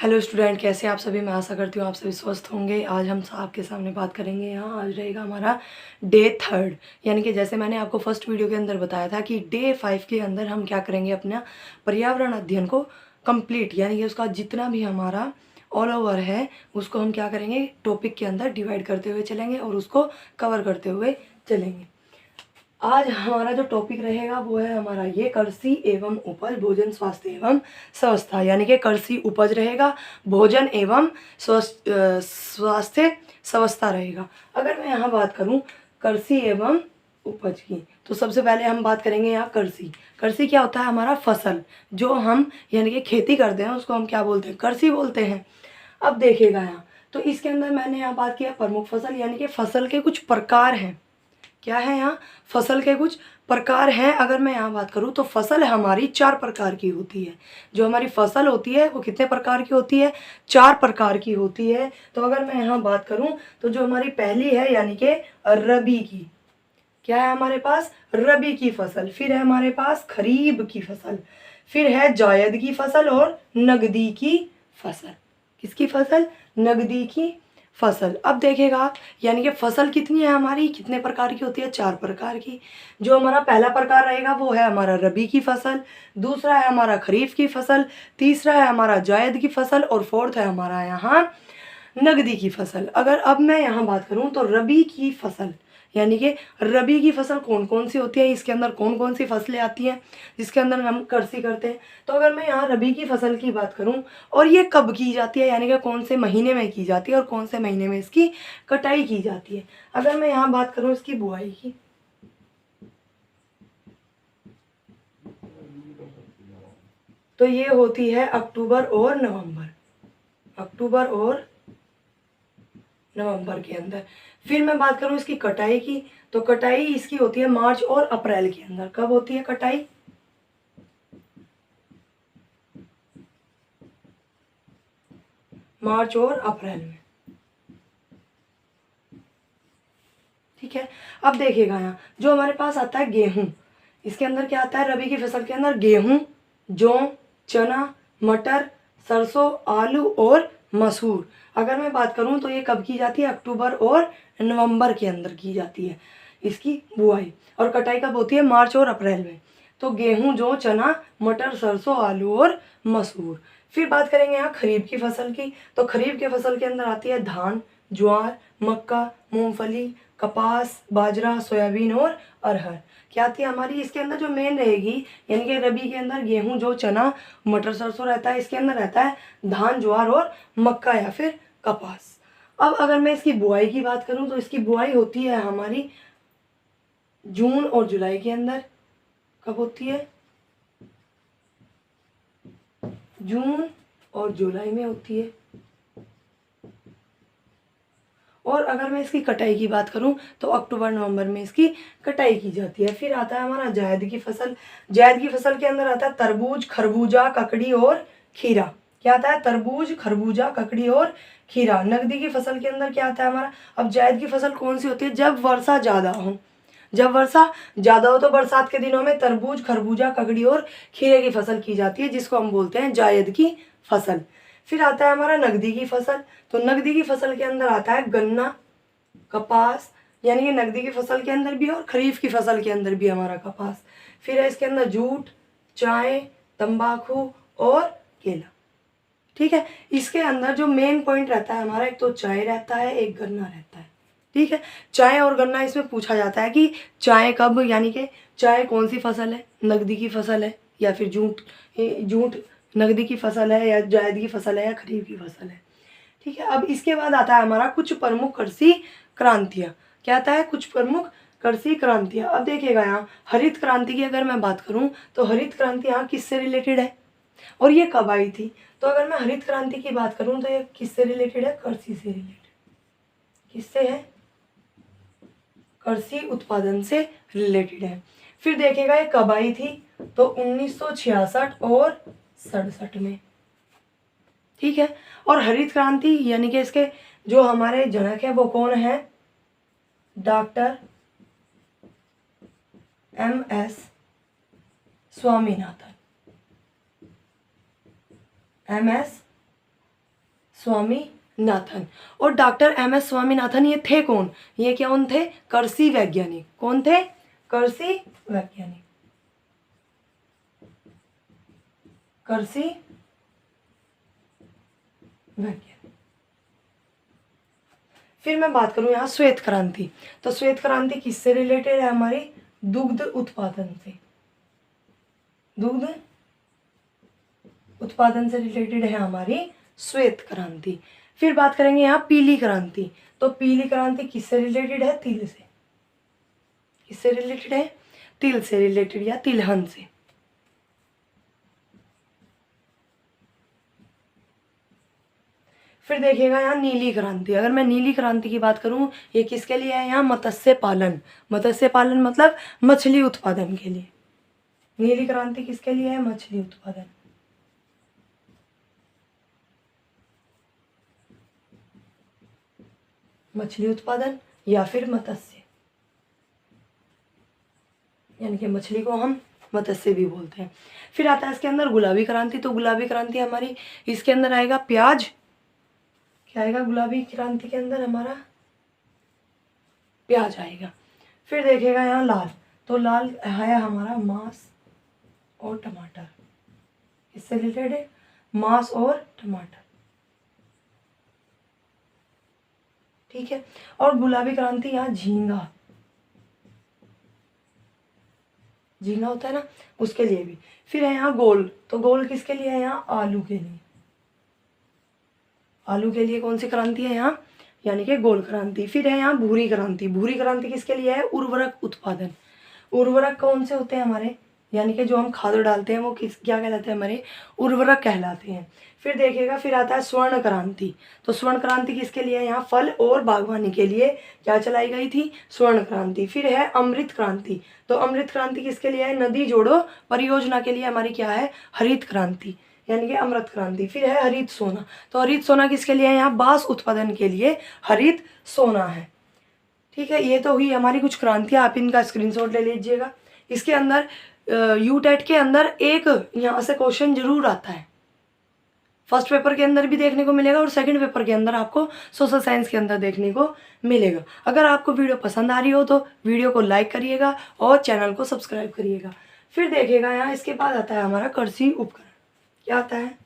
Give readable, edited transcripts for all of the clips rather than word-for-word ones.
Hello student, कैसे हैं आप सभी। मैं आशा करती हूँ आप सभी स्वस्थ होंगे। आज हम आपके सामने बात करेंगे। यहाँ आज रहेगा हमारा डे 3, यानी कि जैसे मैंने आपको फर्स्ट वीडियो के अंदर बताया था कि डे 5 के अंदर हम क्या करेंगे, अपना पर्यावरण अध्ययन को कंप्लीट, यानी कि उसका जितना भी हमारा ऑल ओवर है उसको हम क्या करेंगे, टॉपिक के अंदर डिवाइड करते हुए चलेंगे और उसको कवर करते हुए चलेंगे। आज हमारा जो टॉपिक रहेगा वो है हमारा ये कृषि एवं उपज, भोजन, स्वास्थ्य एवं स्वास्थ्य, यानी कि कृषि उपज रहेगा, भोजन एवं स्वास्थ्य स्वास्थ्य रहेगा। अगर मैं यहाँ बात करूँ कृषि एवं उपज की, तो सबसे पहले हम बात करेंगे यहाँ कृषि। कृषि क्या होता है, हमारा फसल जो हम यानी कि खेती करते हैं उसको हम क्या बोलते हैं, कृषि बोलते हैं। अब देखिएगा यहाँ, तो इसके अंदर मैंने यहाँ बात किया प्रमुख फसल, यानी कि फसल के कुछ प्रकार हैं। क्या है यहाँ, फसल के कुछ प्रकार हैं। अगर मैं यहाँ बात करूँ तो फसल हमारी 4 प्रकार की होती है। जो हमारी फसल होती है वो कितने प्रकार की होती है, 4 प्रकार की होती है। तो अगर मैं यहाँ बात करूँ तो जो हमारी पहली है यानी कि रबी की, क्या है हमारे पास, रबी की फसल। फिर है हमारे पास खरीफ की फसल, फिर है जायद की फसल और नगदी की फसल। किसकी फसल, नगदी की फसल। अब देखिएगा आप, यानी कि फसल कितनी है हमारी, कितने प्रकार की होती है, 4 प्रकार की। जो हमारा पहला प्रकार रहेगा वो है हमारा रबी की फसल, दूसरा है हमारा खरीफ की फसल, तीसरा है हमारा जायद की फसल और फोर्थ है हमारा यहाँ नगदी की फसल। अगर अब मैं यहाँ बात करूँ तो रबी की फसल, यानी कि रबी की फसल कौन कौन सी होती है, इसके अंदर कौन कौन सी फसलें आती हैं जिसके अंदर हम कृषि करते हैं। तो अगर मैं यहाँ रबी की फसल की बात करूँ और ये कब की जाती है, यानी कि कौन से महीने में की जाती है और कौन से महीने में इसकी कटाई की जाती है। अगर मैं यहाँ बात करूँ इसकी बुआई की, तो ये होती है अक्टूबर और नवंबर, अक्टूबर और नवंबर के अंदर। फिर मैं बात करूँ इसकी कटाई की, तो कटाई इसकी होती है मार्च और अप्रैल के अंदर। कब होती है कटाई, मार्च और अप्रैल में। ठीक है। अब देखिएगा यहाँ जो हमारे पास आता है गेहूं, इसके अंदर क्या आता है, रबी की फसल के अंदर गेहूं, जौ, चना, मटर, सरसों, आलू और मसूर। अगर मैं बात करूं तो ये कब की जाती है, अक्टूबर और नवंबर के अंदर की जाती है इसकी बुआई, और कटाई कब होती है, मार्च और अप्रैल में। तो गेहूं, जौ, चना, मटर, सरसों, आलू और मसूर। फिर बात करेंगे यहाँ खरीफ की फसल की, तो खरीफ की फसल के अंदर आती है धान, ज्वार, मक्का, मूंगफली, कपास, बाजरा, सोयाबीन और अरहर। क्या आती है हमारी, इसके अंदर जो मेन रहेगी, यानी कि रबी के अंदर गेहूं, जो, चना, मटर, सरसों रहता है, इसके अंदर रहता है धान, ज्वार और मक्का या फिर कपास। अब अगर मैं इसकी बुआई की बात करूं तो इसकी बुआई होती है हमारी जून और जुलाई के अंदर। कब होती है, जून और जुलाई में होती है। और अगर मैं इसकी कटाई की बात करूं तो अक्टूबर नवंबर में इसकी कटाई की जाती है। फिर आता है हमारा जायद की फसल। जायद की फसल के अंदर आता है तरबूज, खरबूजा, ककड़ी और खीरा। क्या आता है, तरबूज, खरबूजा, ककड़ी और खीरा। नकदी की फसल के अंदर क्या आता है हमारा, अब जायद की फसल कौन सी होती है, जब वर्षा ज़्यादा हो। जब वर्षा ज़्यादा हो तो बरसात के दिनों में तरबूज, खरबूजा, ककड़ी और खीरे की फसल की जाती है, जिसको हम बोलते हैं जायद की फसल। फिर आता है हमारा नकदी की फसल। तो नकदी की फसल के अंदर आता है गन्ना, कपास, यानी कि नकदी की फसल के अंदर भी और खरीफ की फसल के अंदर भी हमारा कपास। फिर है इसके अंदर जूट, चाय, तंबाकू और केला। ठीक है। इसके अंदर जो मेन पॉइंट रहता है हमारा, एक तो चाय रहता है, एक गन्ना रहता है। ठीक है। चाय और गन्ना इसमें पूछा जाता है कि चाय कब, यानी कि चाय कौन सी फसल है, नकदी की फसल है या फिर जूट, जूट नकदी की फसल है या जायद की फसल है या खरीफ की फसल है। ठीक है। अब इसके बाद आता है हमारा कुछ प्रमुख कृषि क्रांतियाँ। क्या आता है, कुछ प्रमुख कृषि क्रांतियाँ। अब देखिएगा यहाँ हरित क्रांति की अगर मैं बात करूँ तो हरित क्रांति यहाँ किससे रिलेटेड है और ये कब आई थी। तो अगर मैं हरित क्रांति की बात करूँ तो ये किससे रिलेटेड है, कृषि से रिलेटेड। किससे है, कृषि उत्पादन से रिलेटेड है। फिर देखिएगा ये कब आई थी, तो 1966 और 67 में। ठीक है। और हरित क्रांति यानी कि इसके जो हमारे जनक है वो कौन है, doctor MS Swaminathan. MS Swaminathan. और डॉक्टर एम.एस. स्वामीनाथन ये थे कौन? ये कौन थे? कृषि वैज्ञानिक। कौन थे? कृषि वैज्ञानिक। कृषि वैज्ञानिक। फिर मैं बात करूं यहाँ श्वेत क्रांति, तो श्वेत क्रांति किससे रिलेटेड है? हमारी दुग्ध उत्पादन से। दुग्ध उत्पादन से रिलेटेड है हमारी श्वेत क्रांति। फिर बात करेंगे यहाँ पीली क्रांति, तो पीली क्रांति किससे रिलेटेड है? तिल से। किससे रिलेटेड है? तिल से रिलेटेड या तिलहन से। फिर देखिएगा यहाँ नीली क्रांति। अगर मैं नीली क्रांति की बात करूँ, ये किसके लिए है? यहाँ मत्स्य पालन। मत्स्य पालन मतलब मछली उत्पादन के लिए। नीली क्रांति किसके लिए है? मछली उत्पादन। मछली उत्पादन या फिर मत्स्य, यानी कि मछली को हम मत्स्य भी बोलते हैं। फिर आता है इसके अंदर गुलाबी क्रांति, तो गुलाबी क्रांति हमारी इसके अंदर आएगा प्याज। क्या आएगा गुलाबी क्रांति के अंदर? हमारा प्याज आएगा। फिर देखेगा यहाँ लाल, तो लाल है हमारा मांस और टमाटर। इससे रिलेटेड है मांस और टमाटर, ठीक है। और गुलाबी क्रांति यहाँ झींगा, झींगा होता है ना, उसके लिए भी। फिर है यहाँ गोल, तो गोल किसके लिए है? यहाँ आलू के लिए। आलू के लिए कौन सी क्रांति है यहाँ? यानी कि गोल क्रांति। फिर है यहाँ भूरी क्रांति। भूरी क्रांति किसके लिए है? उर्वरक उत्पादन। उर्वरक कौन से होते हैं हमारे? यानी कि जो हम खाद डालते हैं वो क्या कहलाते हैं? हमारे उर्वरक कहलाते हैं। फिर देखिएगा, फिर आता है स्वर्ण क्रांति, तो स्वर्ण क्रांति किसके लिए है? यहाँ फल और बागवानी के लिए क्या चलाई गई थी? स्वर्ण क्रांति। फिर है अमृत क्रांति, तो अमृत क्रांति किसके लिए है? नदी जोड़ो परियोजना के लिए हमारी क्या है? हरित क्रांति, यानी कि अमृत क्रांति। फिर है हरित सोना, तो हरित सोना किसके लिए है? यहाँ बांस उत्पादन के लिए हरित सोना है, ठीक है। ये तो हुई हमारी कुछ क्रांतियाँ, आप इनका स्क्रीनशॉट ले लीजिएगा। इसके अंदर यूटेट के अंदर एक यहाँ से क्वेश्चन जरूर आता है, फर्स्ट पेपर के अंदर भी देखने को मिलेगा और सेकंड पेपर के अंदर आपको सोशल साइंस के अंदर देखने को मिलेगा। अगर आपको वीडियो पसंद आ रही हो तो वीडियो को लाइक करिएगा और चैनल को सब्सक्राइब करिएगा। फिर देखिएगा यहाँ इसके बाद आता है हमारा कृषि उपकरण। क्या आता है?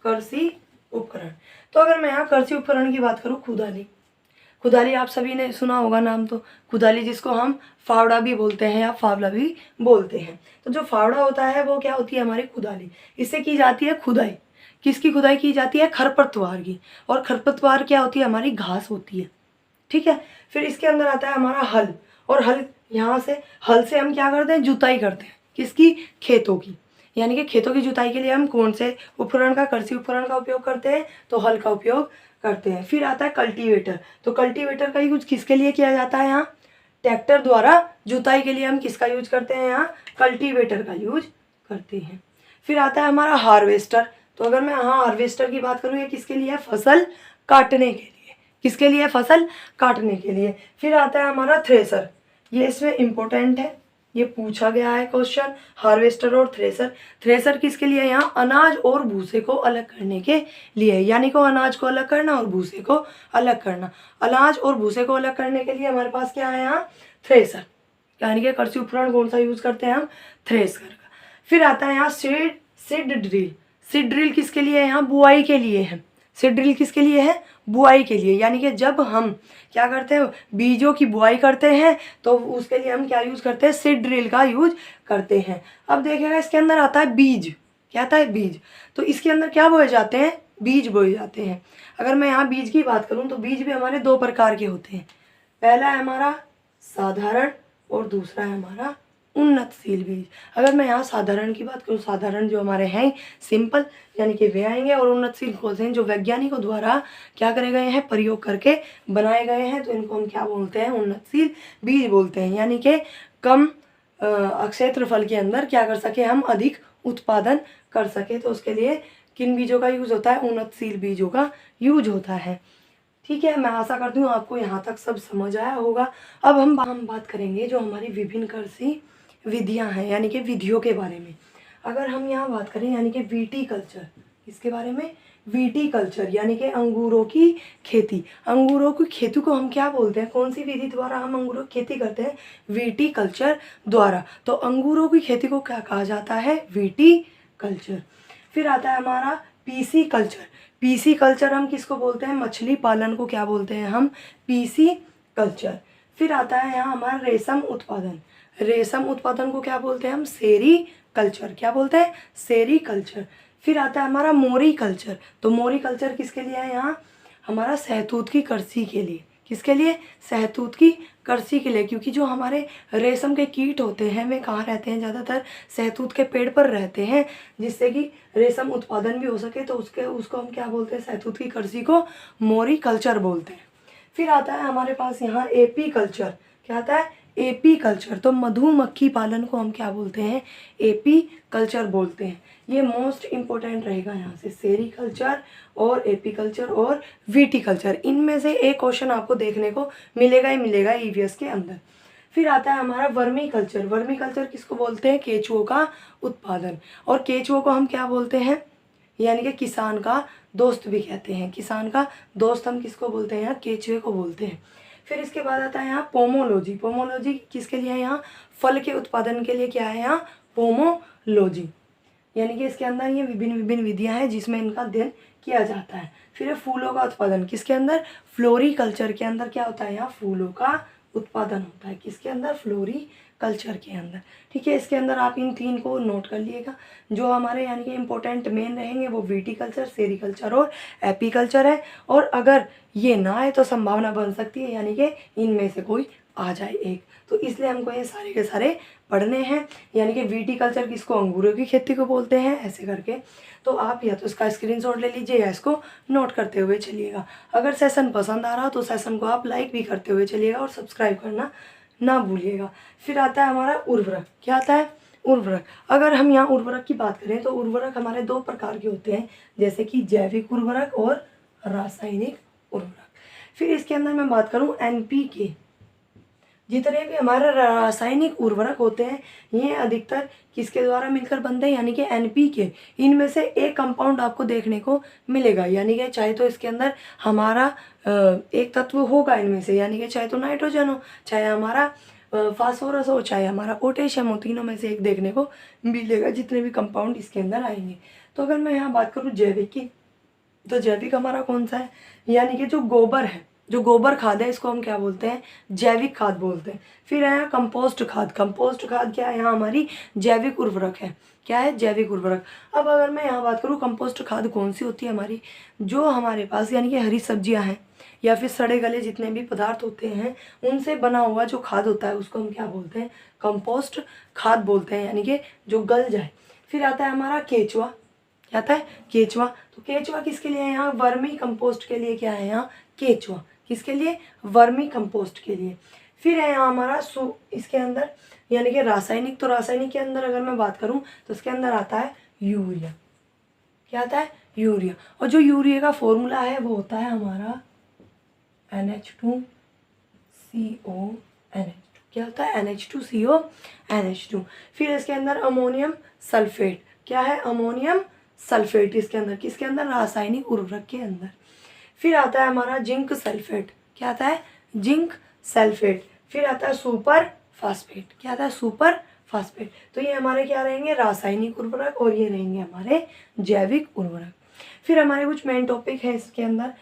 कृषि उपकरण। तो अगर मैं यहाँ कृषि उपकरण की बात करूँ, खुदाली। खुदाली आप सभी ने सुना होगा नाम, तो खुदाली जिसको हम फावड़ा भी बोलते हैं या फावला भी बोलते हैं। तो जो फावड़ा होता है वो क्या होती है? हमारी खुदाली। इससे की जाती है खुदाई। किसकी खुदाई की जाती है? खरपतवार की। और खरपतवार क्या होती है? हमारी घास होती है, ठीक है। फिर इसके अंदर आता है हमारा हल, और हल यहाँ से हल से हम क्या करते हैं? जुताई करते हैं। किसकी? खेतों की। यानी कि खेतों की जुताई के लिए हम कौन से उपकरण का? कृषि उपकरण का उपयोग करते हैं, तो हल का उपयोग करते हैं। फिर आता है कल्टीवेटर, तो कल्टीवेटर का यूज किसके लिए किया जाता है? यहाँ ट्रैक्टर द्वारा जुताई के लिए हम किसका यूज करते हैं? यहाँ कल्टीवेटर का यूज करते हैं। फिर आता है हमारा हार्वेस्टर, तो अगर मैं यहाँ हार्वेस्टर की बात करूँ, ये किसके लिए है? फसल काटने के लिए। किसके लिए? फसल काटने के लिए। फिर आता है हमारा थ्रेसर, ये इसमें इम्पोर्टेंट है, ये पूछा गया है क्वेश्चन, हार्वेस्टर और थ्रेसर। थ्रेसर किसके लिए? यहाँ अनाज और भूसे को अलग करने के लिए, यानी कि अनाज को अलग करना और भूसे को अलग करना। अनाज और भूसे को अलग करने के लिए हमारे पास क्या है? यहाँ थ्रेसर, यानी कि कृषि उपकरण कौन सा यूज करते हैं? हम थ्रेसर का। फिर आता है यहाँ सीड ड्रिल। सीड ड्रिल किसके लिए है? यहाँ बुआई के लिए है। सीड ड्रिल किसके लिए है? बुआई के लिए, यानी कि जब हम क्या करते हैं? बीजों की बुआई करते हैं, तो उसके लिए हम क्या यूज करते हैं? सीड ड्रिल का यूज करते हैं। अब देखिएगा इसके अंदर आता है बीज। क्या आता है? बीज। तो इसके अंदर क्या बोए जाते हैं? बीज बोए जाते हैं। अगर मैं यहाँ बीज की बात करूँ तो बीज भी हमारे दो प्रकार के होते हैं। पहला है हमारा साधारण और दूसरा है हमारा उन्नतशील बीज। अगर मैं यहाँ साधारण की बात करूँ, साधारण जो हमारे हैं सिंपल, यानी कि वे आएंगे, और उन्नतशील कौन से हैं? जो वैज्ञानिकों द्वारा क्या करे गए हैं? प्रयोग करके बनाए गए हैं, तो इनको हम क्या बोलते हैं? उन्नतशील बीज बोलते हैं। यानी कि कम क्षेत्रफल के अंदर क्या कर सके हम? अधिक उत्पादन कर सके, तो उसके लिए किन बीजों का यूज होता है? उन्नतशील बीजों का यूज होता है, ठीक है। मैं आशा करती हूँ आपको यहाँ तक सब समझ आया होगा। अब हम बात करेंगे जो हमारी विभिन्न कृषि विधियां हैं, यानी कि विधियों के बारे में। अगर हम यहाँ बात करें, यानी कि विटीकल्चर, इसके बारे में विटीकल्चर यानी कि अंगूरों की खेती। अंगूरों की खेती को हम क्या बोलते हैं, कौन सी विधि द्वारा हम अंगूरों की खेती करते हैं, विटीकल्चर द्वारा। तो अंगूरों की खेती को क्या कहा जाता है, विटीकल्चर। फिर आता है हमारा पीसी कल्चर। पीसी कल्चर हम किसको बोलते हैं, मछली पालन को क्या बोलते हैं हम, पीसी कल्चर। फिर आता है यहाँ हमारा रेशम उत्पादन। रेशम उत्पादन को क्या बोलते हैं हम, सेरी कल्चर। क्या बोलते हैं, सेरी कल्चर। फिर आता है हमारा मोरी कल्चर। तो मोरी कल्चर किसके लिए है, यहाँ हमारा सहतूत की कृषि के लिए। किसके लिए, सहतूत की कृषि के लिए, क्योंकि जो हमारे रेशम के कीट होते हैं वे कहाँ रहते हैं, ज़्यादातर सहतूत के पेड़ पर रहते हैं, जिससे कि रेशम उत्पादन भी हो सके। तो उसको हम क्या बोलते हैं, सहतूत की कृषि को मोरी कल्चर बोलते हैं। फिर आता है हमारे पास यहाँ एपी कल्चर। क्या आता है, एपी कल्चर। तो मधुमक्खी पालन को हम क्या बोलते हैं, एपी कल्चर बोलते हैं। ये मोस्ट इम्पोर्टेंट रहेगा यहाँ से, सेरी कल्चर और एपी कल्चर और विटीकल्चर। इनमें से एक क्वेश्चन आपको देखने को मिलेगा ही मिलेगा ईवीएस के अंदर। फिर आता है हमारा वर्मी कल्चर। वर्मी कल्चर किसको बोलते हैं, केचुओं का उत्पादन। और केचुओं को हम क्या बोलते हैं, यानी कि किसान का दोस्त भी कहते हैं। किसान का दोस्त हम किसको बोलते हैं, यहाँ केचुए को बोलते हैं। फिर इसके बाद आता है यहाँ पोमोलॉजी। पोमोलॉजी किसके लिए है, यहाँ फल के उत्पादन के लिए क्या है, यहाँ पोमोलॉजी, यानी कि इसके अंदर ये विभिन्न विभिन्न विधियाँ हैं जिसमें इनका अध्ययन किया जाता है। फिर फूलों का उत्पादन किसके अंदर, फ्लोरीकल्चर के अंदर क्या होता है, यहाँ फूलों का उत्पादन होता है। किसके अंदर, फ्लोरीकल्चर के अंदर। ठीक है, इसके अंदर आप इन 3 को नोट कर लिएगा। जो हमारे यानी कि इम्पोर्टेंट मेन रहेंगे वो विटीकल्चर, सेरीकल्चर और एपीकल्चर है। और अगर ये ना आए तो संभावना बन सकती है यानी कि इनमें से कोई आ जाए एक। तो इसलिए हमको ये सारे के सारे पढ़ने हैं। यानी कि विटीकल्चर किसको, अंगूरों की खेती को बोलते हैं, ऐसे करके। तो आप या तो इसका स्क्रीनशॉट ले लीजिए या इसको नोट करते हुए चलिएगा। अगर सेशन पसंद आ रहा हो तो सेशन को आप लाइक भी करते हुए चलिएगा और सब्सक्राइब करना ना भूलिएगा। फिर आता है हमारा उर्वरक। क्या आता है, उर्वरक। अगर हम यहाँ उर्वरक की बात करें तो उर्वरक हमारे 2 प्रकार के होते हैं, जैसे कि जैविक उर्वरक और रासायनिक उर्वरक। फिर इसके अंदर मैं बात करूँ NPK। जितने भी हमारे रासायनिक उर्वरक होते हैं ये अधिकतर किसके द्वारा मिलकर बनते हैं, यानी कि NPK। इनमें से एक कंपाउंड आपको देखने को मिलेगा, यानी कि चाहे तो इसके अंदर हमारा एक तत्व होगा इनमें से, यानी कि चाहे तो नाइट्रोजन हो, चाहे हमारा फास्फोरस हो, चाहे हमारा पोटेशियम हो, तीनों में से एक देखने को मिलेगा जितने भी कंपाउंड इसके अंदर आएंगे। तो अगर मैं यहाँ बात करूँ जैविक की, तो जैविक हमारा कौन सा है, यानी कि जो गोबर है, जो गोबर खाद है इसको हम क्या बोलते हैं, जैविक खाद बोलते हैं। फिर है यहाँ कंपोस्ट खाद। कंपोस्ट खाद क्या है, यहाँ हमारी जैविक उर्वरक है। क्या है, जैविक उर्वरक। अब अगर मैं यहाँ बात करूँ कंपोस्ट खाद कौन सी होती है हमारी, जो हमारे पास यानी कि हरी सब्जियाँ हैं या फिर सड़े गले जितने भी पदार्थ होते हैं उनसे बना हुआ जो खाद होता है उसको हम क्या बोलते हैं, कंपोस्ट खाद बोलते हैं, यानी कि जो गल जाए। फिर आता है हमारा केचुआ। क्या आता है, केचुआ। तो केचुआ किसके लिए है, यहाँ वर्मी कंपोस्ट के लिए क्या है, यहाँ केचुआ किसके लिए, वर्मी कंपोस्ट के लिए। फिर है यहाँ हमारा इसके अंदर यानी कि रासायनिक। तो रासायनिक के अंदर अगर मैं बात करूँ तो इसके अंदर आता है यूरिया। क्या आता है, यूरिया। और जो यूरिया का फॉर्मूला है वो होता है हमारा NH2CONH2। क्या होता है, NH2CONH2। फिर इसके अंदर अमोनियम सल्फेट। क्या है, अमोनियम सल्फेट इसके अंदर, किसके अंदर, रासायनिक उर्वरक के अंदर। फिर आता है हमारा जिंक सल्फेट। क्या आता है, जिंक सल्फेट। फिर आता है सुपर फास्फेट। क्या आता है, सुपर फास्फेट। तो ये हमारे क्या रहेंगे, रासायनिक उर्वरक, और ये रहेंगे हमारे जैविक उर्वरक। फिर हमारे कुछ मेन टॉपिक है इसके अंदर।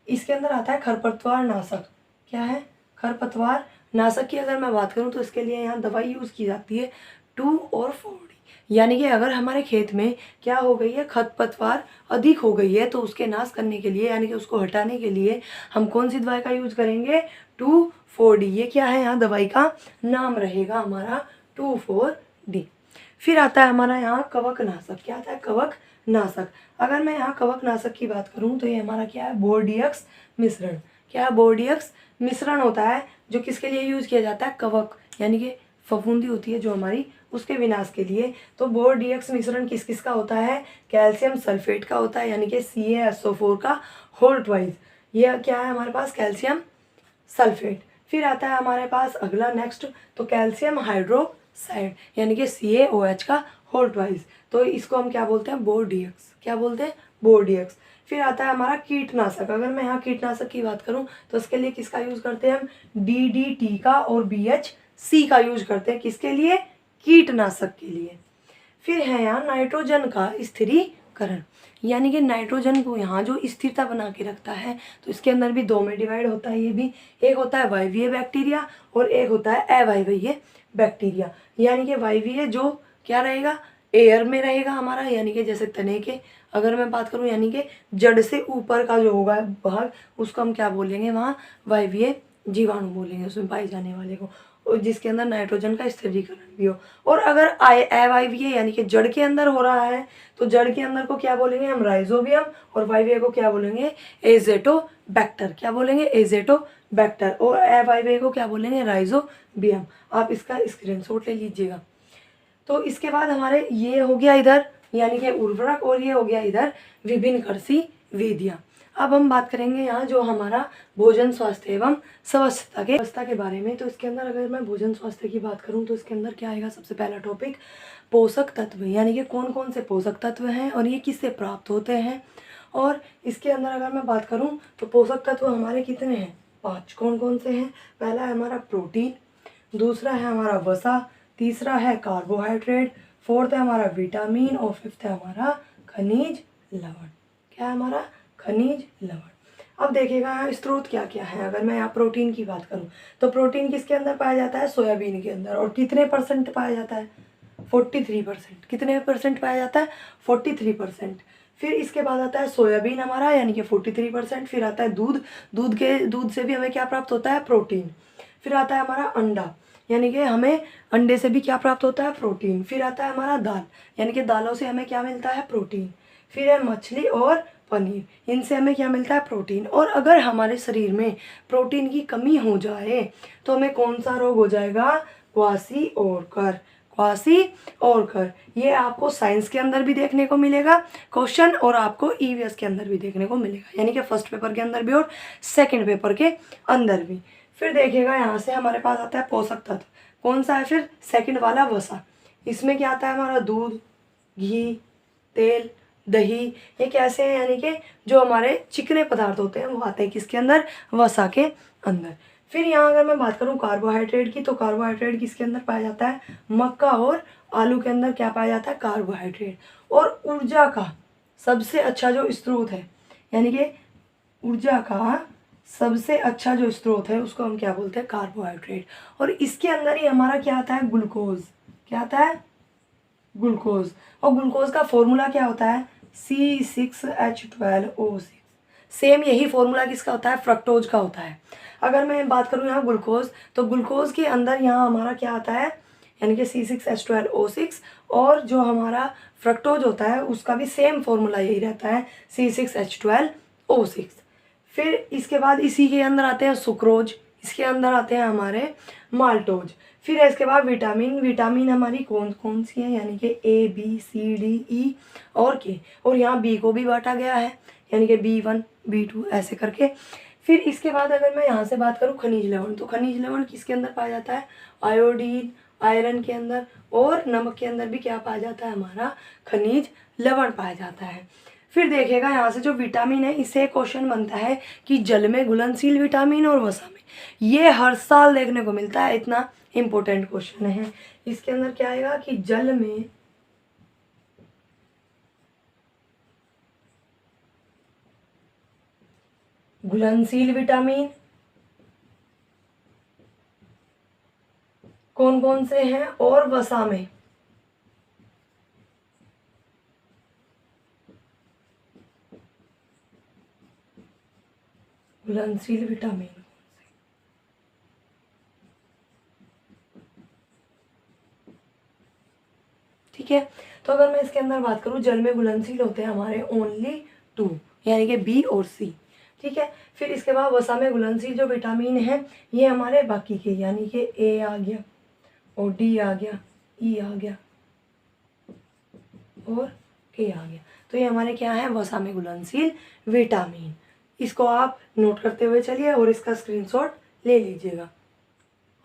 इसके अंदर आता है खरपतवार नाशक। क्या है, खरपतवार नाशक की अगर मैं बात करूँ तो इसके लिए यहाँ दवाई यूज़ की जाती है 2 और 4D। यानी कि अगर हमारे खेत में क्या हो गई है, खरपतवार अधिक हो गई है तो उसके नाश करने के लिए यानी कि उसको हटाने के लिए हम कौन सी दवाई का यूज़ करेंगे, 2,4-D। ये क्या है, यहाँ दवाई का नाम रहेगा हमारा 2,4-D। फिर आता है हमारा यहाँ कवकनाशक। क्या आता है, कवकनाशक। अगर मैं यहाँ कवकनाशक की बात करूँ तो ये हमारा क्या है, बोर्डियक्स मिश्रण। क्या है, बोर्डियक्स मिश्रण होता है जो किसके लिए यूज़ किया जाता है, कवक यानी कि फफूंदी होती है जो हमारी, उसके विनाश के लिए। तो बोर्डियक्स मिश्रण किस किस का होता है, कैल्शियम सल्फेट का होता है, यानी कि CaSO4 का होल ट्वाइस। ये क्या है हमारे पास, कैल्शियम सल्फेट। फिर आता है हमारे पास अगला नेक्स्ट, तो कैल्शियम हाइड्रोक्साइड यानी कि CaOH का होल ट्वाइस। तो इसको हम क्या बोलते हैं, बोर्डियक्स। क्या बोलते हैं, बोर्डियक्स। फिर आता है हमारा कीटनाशक। अगर मैं यहाँ कीटनाशक की बात करूँ तो इसके लिए किसका यूज़ करते हैं हम, DDT का और BHC का यूज करते हैं। किसके लिए, कीटनाशक के लिए। फिर है यहाँ नाइट्रोजन का स्थिरीकरण, यानी कि नाइट्रोजन को यहाँ जो स्थिरता बना के रखता है, तो इसके अंदर भी दो में डिवाइड होता है। ये भी एक होता है वायवीय बैक्टीरिया और एक होता है अवायवीय बैक्टीरिया। यानी कि वायवीय जो क्या रहेगा, एयर में रहेगा हमारा, यानी कि जैसे तने के अगर मैं बात करूँ, यानी कि जड़ से ऊपर का जो होगा भाग, उसको हम क्या बोलेंगे, वहाँ वायवीय जीवाणु बोलेंगे, उसमें पाए जाने वाले को, और जिसके अंदर नाइट्रोजन का स्थिरीकरण भी हो। और अगर अवायवीय यानी कि जड़ के अंदर हो रहा है, तो जड़ के अंदर को क्या बोलेंगे हम, राइजोबियम, और वायवीय को क्या बोलेंगे, एजेटोबैक्टर। क्या बोलेंगे, एजेटोबैक्टर। और अवायवीय को क्या बोलेंगे, राइजोबियम। आप इसका स्क्रीनशॉट ले लीजिएगा। तो इसके बाद हमारे ये हो गया इधर यानी कि उर्वरक, और ये हो गया इधर विभिन्न कृषि विधियाँ। अब हम बात करेंगे यहाँ जो हमारा भोजन स्वास्थ्य एवं स्वास्थ्यता के बारे में। तो इसके अंदर अगर मैं भोजन स्वास्थ्य की बात करूँ तो इसके अंदर क्या आएगा, सबसे पहला टॉपिक पोषक तत्व, यानी कि कौन कौन से पोषक तत्व हैं और ये किससे प्राप्त होते हैं। और इसके अंदर अगर मैं बात करूँ तो पोषक तत्व हमारे कितने हैं, 5। कौन कौन से हैं, पहला है हमारा प्रोटीन, दूसरा है हमारा वसा, तीसरा है कार्बोहाइड्रेट, फोर्थ है हमारा विटामिन और फिफ्थ है हमारा खनिज लवण। क्या है हमारा, खनिज लवण। अब देखिएगा यहाँ स्रोत क्या क्या है। अगर मैं यहाँ प्रोटीन की बात करूँ तो प्रोटीन किसके अंदर पाया जाता है, सोयाबीन के अंदर। और कितने % पाया जाता है, 43%। कितने % पाया जाता है, 43%। फिर इसके बाद आता है सोयाबीन हमारा, यानी कि 43%। फिर आता है दूध, दूध से भी हमें क्या प्राप्त होता है, प्रोटीन। फिर आता है हमारा अंडा, यानी कि हमें अंडे से भी क्या प्राप्त होता है, प्रोटीन। फिर आता है हमारा दाल, यानी कि दालों से हमें क्या मिलता है, प्रोटीन। फिर है मछली और पनीर, इनसे हमें क्या मिलता है, प्रोटीन। और अगर हमारे शरीर में प्रोटीन की कमी हो जाए तो हमें कौन सा रोग हो जाएगा, क्वासी और ये आपको साइंस के अंदर भी देखने को मिलेगा क्वेश्चन, और आपको ईवीएस के अंदर भी देखने को मिलेगा, यानी कि फर्स्ट पेपर के अंदर भी और सेकंड पेपर के अंदर भी। फिर देखिएगा यहाँ से हमारे पास आता है पोषक तत्व, कौन सा है, फिर सेकंड वाला वसा। इसमें क्या आता है हमारा, दूध, घी, तेल, दही, ये कैसे हैं, यानी कि जो हमारे चिकने पदार्थ होते हैं वो आते हैं किसके अंदर, वसा के अंदर। फिर यहाँ अगर मैं बात करूँ कार्बोहाइड्रेट की, तो कार्बोहाइड्रेट किसके अंदर पाया जाता है, मक्का और आलू के अंदर क्या पाया जाता है, कार्बोहाइड्रेट। और ऊर्जा का सबसे अच्छा जो स्रोत है, यानी कि ऊर्जा का सबसे अच्छा जो स्रोत है उसको हम क्या बोलते हैं, कार्बोहाइड्रेट। और इसके अंदर ही हमारा क्या आता है, ग्लूकोज। क्या आता है, ग्लूकोज। और ग्लूकोज का फॉर्मूला क्या होता है, C6H12O6। सेम यही फॉर्मूला किसका होता है, फ्रक्टोज का होता है। अगर मैं बात करूँ यहाँ ग्लूकोज, तो ग्लूकोज के अंदर यहाँ हमारा क्या आता है, यानी कि C6H12O6। और जो हमारा फ्रक्टोज होता है उसका भी सेम फॉर्मूला यही रहता है, C6H12O6। फिर इसके बाद इसी के अंदर आते हैं सुक्रोज, इसके अंदर आते हैं हमारे माल्टोज। फिर इसके बाद विटामिन हमारी कौन कौन सी है, यानी कि A B C D E और K। और यहाँ B को भी बांटा गया है, यानी कि B1 B2 ऐसे करके। फिर इसके बाद अगर मैं यहाँ से बात करूँ खनिज लवण, तो खनिज लवण किसके अंदर पाया जाता है, आयोडीन, आयरन के अंदर, और नमक के अंदर भी क्या पाया जाता है, हमारा खनिज लवण पाया जाता है। फिर देखिएगा यहाँ से जो विटामिन है, इससे क्वेश्चन बनता है कि जल में घुलनशील विटामिन और वसा में, ये हर साल देखने को मिलता है, इतना इम्पोर्टेंट क्वेश्चन है। इसके अंदर क्या आएगा कि जल में घुलनशील विटामिन कौन कौन से हैं, और वसा में घुलनशील विटामिन। ठीक है, तो अगर मैं इसके अंदर बात करूँ, जल में घुलनशील होते हैं हमारे ओनली 2, यानी कि B और C। ठीक है, फिर इसके बाद वसा में घुलनशील जो विटामिन है ये हमारे बाकी के, यानी कि A आ गया और D आ गया, E आ गया और K आ गया। तो ये हमारे क्या है, वसा में घुलनशील विटामिन। इसको आप नोट करते हुए चलिए और इसका स्क्रीनशॉट ले लीजिएगा।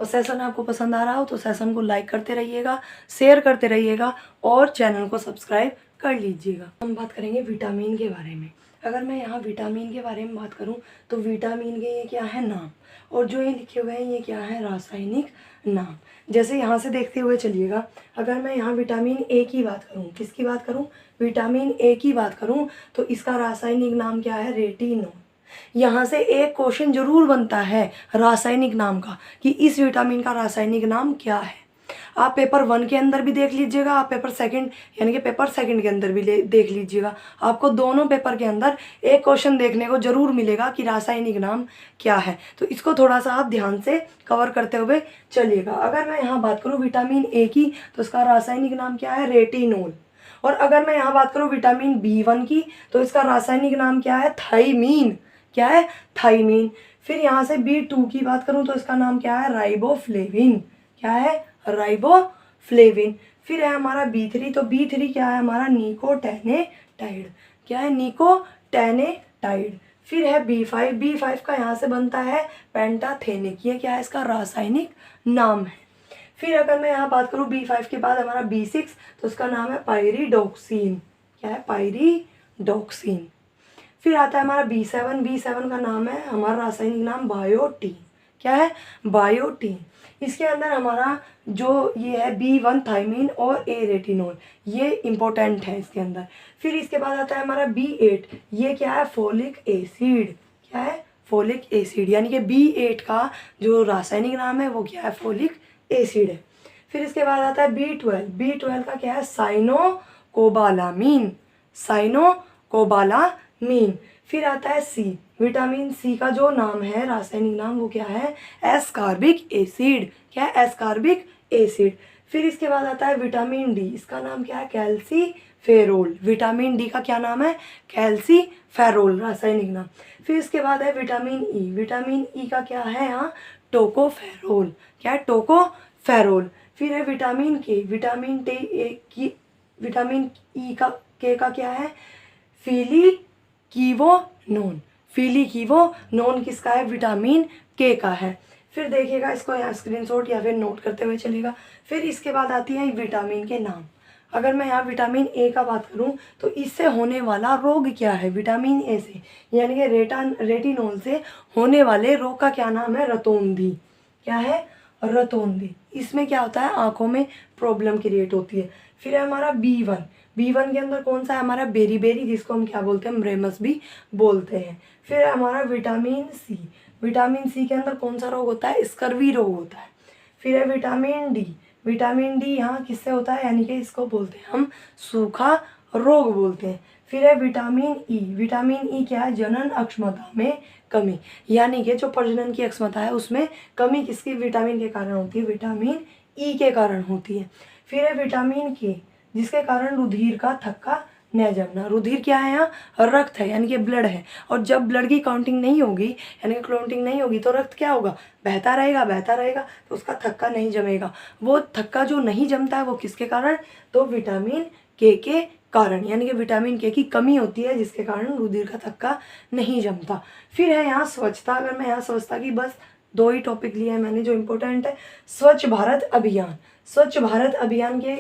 और सेशन आपको पसंद आ रहा हो तो सेशन को लाइक करते रहिएगा, शेयर करते रहिएगा और चैनल को सब्सक्राइब कर लीजिएगा। हम बात करेंगे विटामिन के बारे में। अगर मैं यहाँ विटामिन के बारे में बात करूँ तो विटामिन के ये क्या है नाम, और जो ये लिखे हुए हैं ये क्या है रासायनिक नाम। जैसे यहाँ से देखते हुए चलिएगा, अगर मैं यहाँ विटामिन ए की बात करूँ, किसकी बात करूँ, विटामिन ए की बात करूँ, तो इसका रासायनिक नाम क्या है रेटिनोल। यहाँ से एक क्वेश्चन जरूर बनता है रासायनिक नाम का कि इस विटामिन का रासायनिक नाम क्या है। आप पेपर 1 के अंदर भी देख लीजिएगा, आप पेपर 2 यानी कि पेपर 2 के अंदर भी देख लीजिएगा, आपको दोनों पेपर के अंदर एक क्वेश्चन देखने को जरूर मिलेगा कि रासायनिक नाम क्या है। तो इसको थोड़ा सा आप ध्यान से कवर करते हुए चलिएगा। अगर मैं यहाँ बात करूँ विटामिन ए की तो इसका रासायनिक नाम क्या है रेटिनोल। और अगर मैं यहाँ बात करूँ विटामिन B1 की तो इसका रासायनिक नाम क्या है थाइमीन। क्या है थाइमीन। फिर यहाँ से B2 की बात करूँ तो इसका नाम क्या है राइबोफ्लेविन। क्या है राइबोफ्लेविन। फिर है हमारा B3, तो B3 क्या है हमारा निकोटेनेटाइड। क्या है निकोटेनेटाइड। फिर है B5 का यहाँ से बनता है पेंटाथेनिक। ये क्या है इसका रासायनिक नाम है। फिर अगर मैं यहाँ बात करूँ B5 के बाद हमारा B6 तो उसका नाम है पायरिडोक्सिन। क्या है पायरिडोक्सिन। फिर आता है हमारा B7 का नाम है हमारा रासायनिक नाम बायोटीन। क्या है बायोटीन। इसके अंदर हमारा जो ये है B1 थाइमीन और A रेटिनोल, ये इम्पोर्टेंट है इसके अंदर। फिर इसके बाद आता है हमारा B8, ये क्या है फोलिक एसिड। क्या है फोलिक एसिड, यानी कि B8 का जो रासायनिक नाम है वो क्या है फोलिक एसिड है। फिर इसके बाद आता है B12 का क्या है साइनोकोबालामीन। साइनोकोबालामीन। फिर आता है C, विटामिन C का जो नाम है रासायनिक नाम वो क्या है एस्कॉर्बिक एसिड। क्या है एस्कॉर्बिक एसिड। फिर इसके बाद आता है विटामिन D, इसका नाम क्या है कैल्सीफेरोल। विटामिन D का क्या नाम है कैल्सीफेरोल रासायनिक नाम। फिर इसके बाद है विटामिन E, विटामिन E का क्या है यहाँ टोकोफेरोल। क्या है टोकोफेरोल। फिर है विटामिन K, विटामिन E का K का क्या है फिलिकीवोनोन। फिलिकीवोनोन किसका है विटामिन K का है। फिर देखिएगा इसको यहाँ स्क्रीनशॉट या फिर नोट करते हुए चलेगा। फिर इसके बाद आती है विटामिन के नाम। अगर मैं यहाँ विटामिन ए का बात करूँ तो इससे होने वाला रोग क्या है, विटामिन ए से यानी कि रेटिनोल से होने वाले रोग का क्या नाम है रतौंधी। क्या है रतौंधी। इसमें क्या होता है आंखों में प्रॉब्लम क्रिएट होती है। फिर है हमारा B1 के अंदर कौन सा है हमारा बेरी, जिसको हम क्या बोलते हैं म्रेमस भी बोलते हैं। फिर है हमारा विटामिन C, विटामिन C के अंदर कौन सा रोग होता है स्कर्वी रोग होता है। फिर है विटामिन डी यहाँ किससे होता है यानी कि इसको बोलते हैं हम सूखा रोग बोलते हैं। फिर है विटामिन ई क्या है जनन अक्षमता में कमी, यानी कि जो प्रजनन की अक्षमता है उसमें कमी किसकी विटामिन के कारण होती है विटामिन ई के कारण होती है। फिर है विटामिन के, जिसके कारण रुधिर का थक्का न जमना। रुधिर क्या है यहाँ रक्त है यानी कि ब्लड है, और जब ब्लड की काउंटिंग नहीं होगी यानी कि क्लॉटिंग नहीं होगी तो रक्त क्या होगा बहता रहेगा तो उसका थक्का नहीं जमेगा। वो थक्का जो नहीं जमता है वो किसके कारण तो विटामिन के कारण, यानी कि विटामिन के की कमी होती है जिसके कारण रुधिर का थक्का नहीं जमता। फिर है यहाँ स्वच्छता। अगर मैं यहाँ स्वच्छता की बस 2 ही टॉपिक लिए हैं मैंने जो इम्पोर्टेंट है। स्वच्छ भारत अभियान के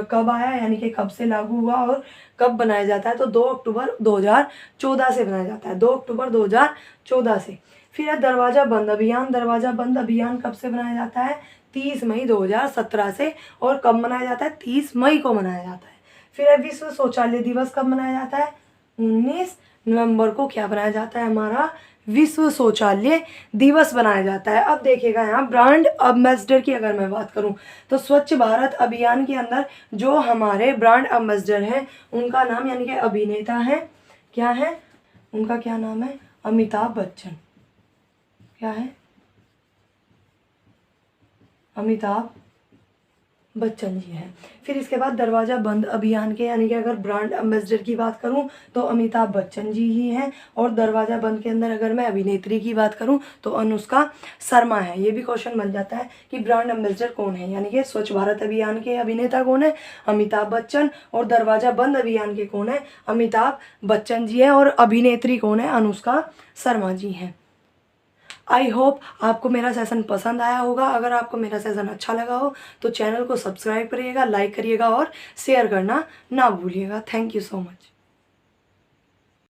कब आया यानी कि कब से लागू हुआ और कब बनाया जाता है तो 2 अक्टूबर 2014 से बनाया जाता है, 2 अक्टूबर 2014 से। फिर है दरवाज़ा बंद अभियान कब से बनाया जाता है 30 मई 2017 से, और कब मनाया जाता है 30 मई को मनाया जाता है। फिर है विश्व शौचालय दिवस कब मनाया जाता है 19 नवंबर को क्या बनाया जाता है हमारा विश्व शौचालय दिवस बनाया जाता है। अब देखिएगा यहाँ ब्रांड एम्बेसडर की अगर मैं बात करूँ तो स्वच्छ भारत अभियान के अंदर जो हमारे ब्रांड एम्बेसडर हैं उनका नाम यानी कि अभिनेता है क्या है उनका क्या नाम है अमिताभ बच्चन। क्या है अमिताभ बच्चन जी हैं। फिर इसके बाद दरवाज़ा बंद अभियान के यानी कि अगर ब्रांड एम्बेसडर की बात करूं तो अमिताभ बच्चन जी ही हैं, और दरवाज़ा बंद के अंदर अगर मैं अभिनेत्री की बात करूं तो अनुष्का शर्मा है। ये भी क्वेश्चन बन जाता है कि ब्रांड एम्बेसडर कौन है, यानी कि स्वच्छ भारत अभियान के अभिनेता कौन है अमिताभ बच्चन, और दरवाज़ा बंद अभियान के कौन है अमिताभ बच्चन जी है, और अभिनेत्री कौन है अनुष्का शर्मा जी हैं। आई होप आपको मेरा सेशन पसंद आया होगा। अगर आपको मेरा सेशन अच्छा लगा हो तो चैनल को सब्सक्राइब करिएगा, लाइक करिएगा और शेयर करना ना भूलिएगा। Thank you so much.